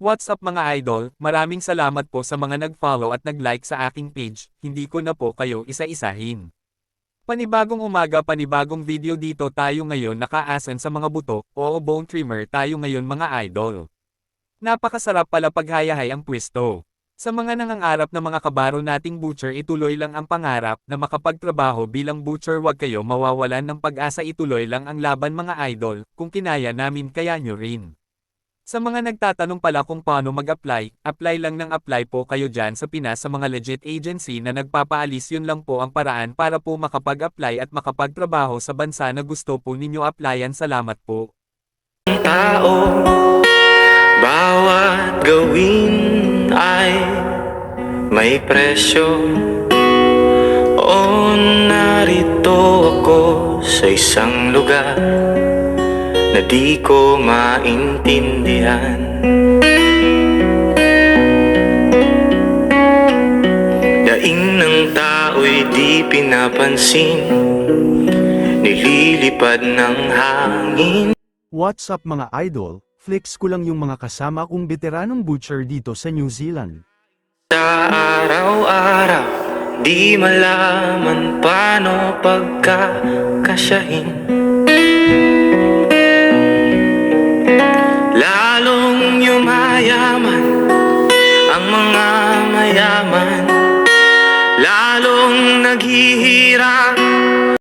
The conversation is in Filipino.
What's up mga idol, maraming salamat po sa mga nag-follow at nag-like sa aking page, hindi ko na po kayo isa-isahin. Panibagong umaga, panibagong video, dito tayo ngayon nakaasan sa mga buto, o bone trimmer tayo ngayon mga idol. Napakasarap pala paghayahay ang pwesto. Sa mga nangangarap na mga kabaro nating butcher, ituloy lang ang pangarap na makapagtrabaho bilang butcher, wag kayo mawawalan ng pag-asa, ituloy lang ang laban mga idol, kung kinaya namin kaya nyo rin. Sa mga nagtatanong pala kung paano mag-apply, apply lang ng apply po kayo dyan sa Pinas sa mga legit agency na nagpapaalis, yun lang po ang paraan para po makapag-apply at makapagtrabaho sa bansa na gusto po ninyo applyan. Salamat po. Tao, bawat gawin ay may presyo. O narito ako sa isang lugar na di ko maintindihan. Daing ng tao'y di pinapansin, nililipad ng hangin. What's up mga idol, flex ko lang yung mga kasama kong veteranong butcher dito sa New Zealand. Sa araw-araw, di malaman paano pagkakasyahin.